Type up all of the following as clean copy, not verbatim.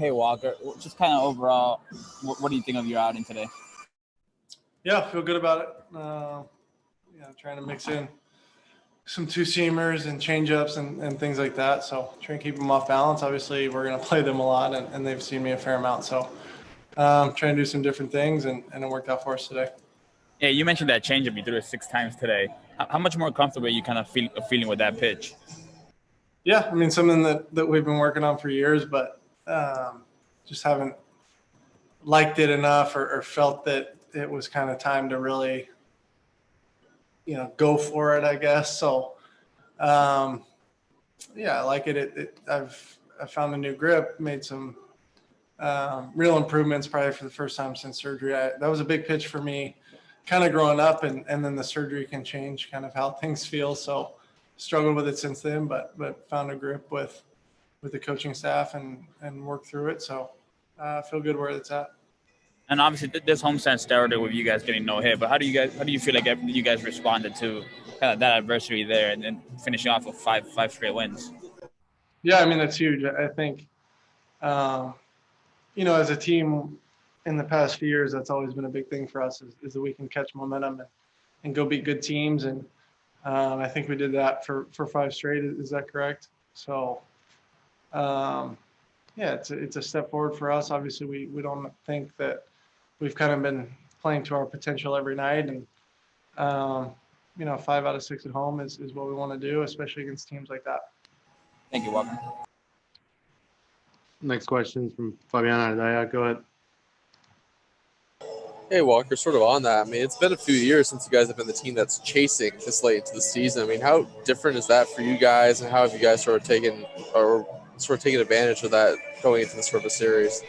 Hey, Walker. Just kind of overall, what do you think of your outing today? Yeah, feel good about it. Trying to mix in some two-seamers and changeups and things like that. So trying to keep them off balance. Obviously, we're going to play them a lot, and they've seen me a fair amount. So trying to do some different things, and it worked out for us today. Yeah, you mentioned that changeup. You threw it 6 times today. How much more comfortable are you kind of feeling with that pitch? Yeah, I mean, something that we've been working on for years, but just haven't liked it enough or felt that it was kind of time to really, go for it, I guess. So, I like it. I've found a new grip, made some real improvements probably for the first time since surgery. That was a big pitch for me kind of growing up, and then the surgery can change kind of how things feel. So struggled with it since then, but found a grip with the coaching staff and worked through it. So I feel good where it's at. And obviously, this homestand started with you guys getting no hit. But how do you feel like you guys responded to kind of that adversity there, and then finishing off with five straight wins? Yeah, I mean, that's huge. I think, as a team in the past few years, that's always been a big thing for us is that we can catch momentum and go beat good teams. And I think we did that for 5 straight. Is that correct? So, it's a step forward for us. Obviously, we don't think that we've kind of been playing to our potential every night. And, 5 out of 6 at home is what we want to do, especially against teams like that. Thank you, Walker. Next question is from Fabiana Adaya. Go ahead. Hey, Walker, sort of on that. I mean, it's been a few years since you guys have been the team that's chasing this late into the season. I mean, how different is that for you guys, and how have you guys sort of taken advantage of that going into this sort of a series?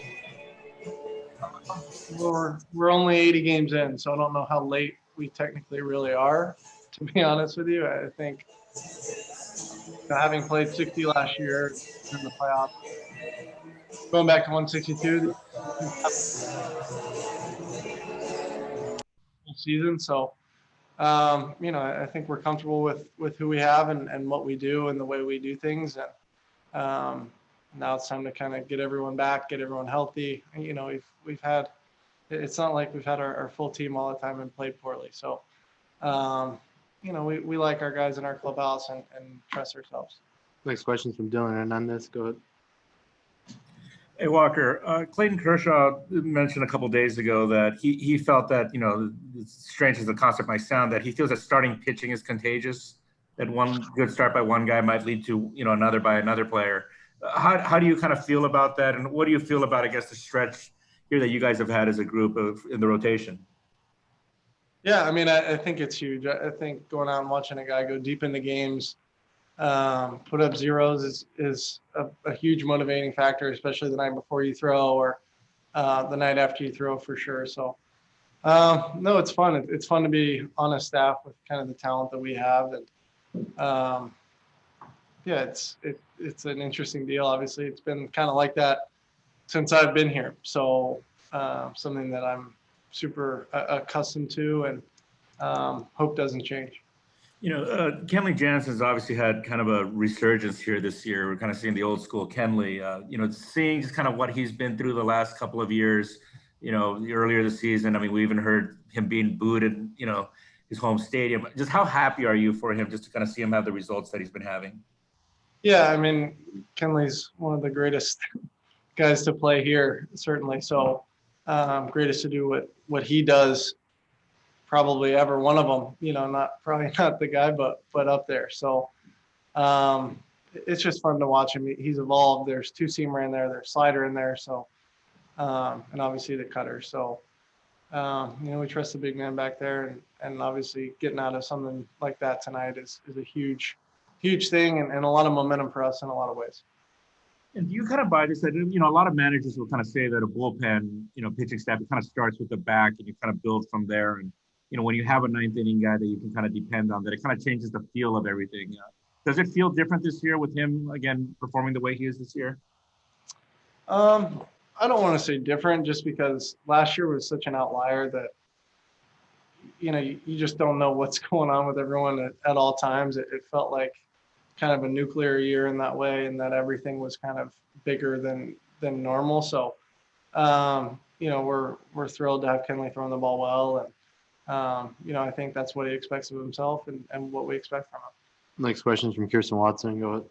We're only 80 games in, so I don't know how late we technically really are, to be honest with you. I think having played 60 last year in the playoffs, going back to 162 season. So, I think we're comfortable with who we have and what we do and the way we do things. And now it's time to kind of get everyone back, get everyone healthy. We've had, it's not like we've had our full team all the time and played poorly. So, we like our guys in our clubhouse and trust ourselves. Next question is from Dylan Hernandez. Go ahead. Hey, Walker, Clayton Kershaw mentioned a couple days ago that he felt that, strange as the concept might sound, that he feels that starting pitching is contagious, that one good start by one guy might lead to, another by another player. How do you kind of feel about that? And what do you feel about, I guess, the stretch here that you guys have had as a group in the rotation? Yeah, I mean, I think it's huge. I think going out and watching a guy go deep into games, put up zeros is a huge motivating factor, especially the night before you throw or the night after you throw, for sure. So, no, it's fun. It's fun to be on a staff with kind of the talent that we have. And it's an interesting deal. Obviously, it's been kind of like that since I've been here. So something that I'm super accustomed to and hope doesn't change. Kenley Jansen's obviously had kind of a resurgence here this year. We're kind of seeing the old school Kenley, seeing just kind of what he's been through the last couple of years, earlier this season. I mean, we even heard him being booed in, his home stadium. Just how happy are you for him just to kind of see him have the results that he's been having? Yeah, I mean, Kenley's one of the greatest guys to play here, certainly. So greatest to do what he does probably ever, one of them, probably not the guy, but up there. So it's just fun to watch him. He's evolved. There's two-seamer in there, there's slider in there. So, and obviously the cutter. So, we trust the big man back there, and obviously getting out of something like that tonight is a huge thing and a lot of momentum for us in a lot of ways. And do you kind of buy this that, a lot of managers will kind of say that a bullpen, pitching staff, it kind of starts with the back and you kind of build from there. And, when you have a ninth inning guy that you can kind of depend on, that it kind of changes the feel of everything. Does it feel different this year with him, again, performing the way he is this year? I don't want to say different just because last year was such an outlier that, you just don't know what's going on with everyone at all times. It felt like kind of a nuclear year in that way, and that everything was kind of bigger than normal. So, you know, we're thrilled to have Kenley throwing the ball well. And, you know, I think that's what he expects of himself and what we expect from him. Next question is from Kirsten Watson. Go ahead.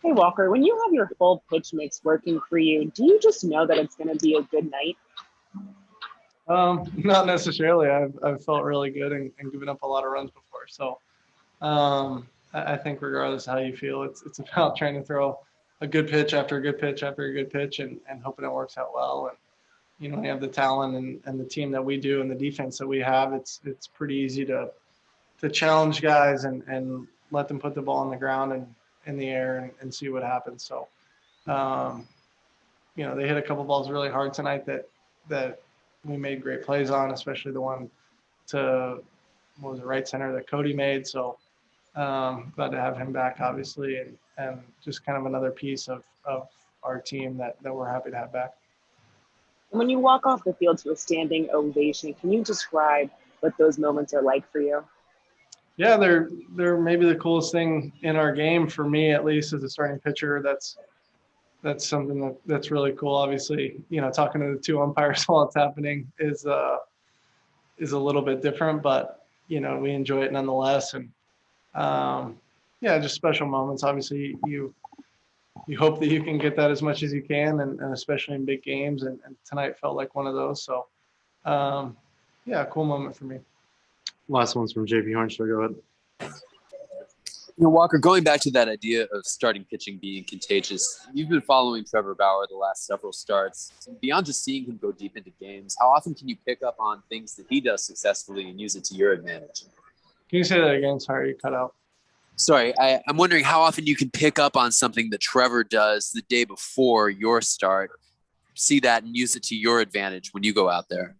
Hey, Walker, when you have your full pitch mix working for you, do you just know that it's going to be a good night? Not necessarily. I've felt really good and given up a lot of runs before. So I think regardless of how you feel, it's about trying to throw a good pitch after a good pitch after a good pitch and hoping it works out well. And, you know, we have the talent and the team that we do and the defense that we have. It's pretty easy to challenge guys and let them put the ball on the ground and in the air and see what happens. So, you know, they hit a couple balls really hard tonight that we made great plays on, especially the one to, what was it, right center that Cody made. So glad to have him back, obviously, and just kind of another piece of our team that we're happy to have back. When you walk off the field to a standing ovation, can you describe what those moments are like for you? Yeah, they're maybe the coolest thing in our game for me, at least as a starting pitcher. That's something that's really cool. Obviously, you know, talking to the two umpires while it's happening is a little bit different, but you know, we enjoy it nonetheless. And yeah, just special moments. Obviously, you hope that you can get that as much as you can, and especially in big games. And tonight felt like one of those. So yeah, cool moment for me. Last one's from JP Hornstra. Go ahead. You know, Walker, going back to that idea of starting pitching being contagious, you've been following Trevor Bauer the last several starts. Beyond just seeing him go deep into games, how often can you pick up on things that he does successfully and use it to your advantage? Can you say that again? Sorry, you cut out. Sorry, I'm wondering how often you can pick up on something that Trevor does the day before your start, see that and use it to your advantage when you go out there.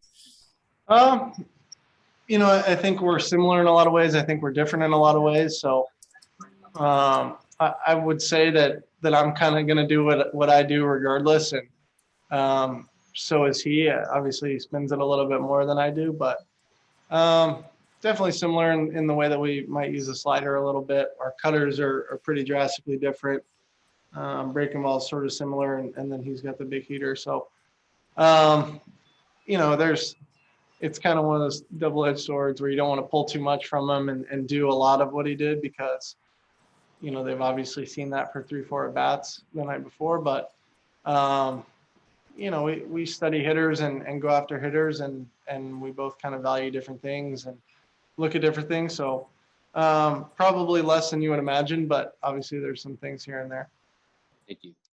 You know, I think we're similar in a lot of ways. I think we're different in a lot of ways. So I would say that I'm kind of going to do what I do regardless. And so is he. Obviously, he spins it a little bit more than I do, but definitely similar in the way that we might use a slider a little bit. Our cutters are pretty drastically different. Breaking ball is sort of similar, and then he's got the big heater. So, you know, it's kind of one of those double-edged swords where you don't want to pull too much from him and do a lot of what he did because, you know, they've obviously seen that for 3-4 at-bats the night before. But, you know, we study hitters and go after hitters, and we both kind of value different things and look at different things. So probably less than you would imagine, but obviously there's some things here and there. Thank you.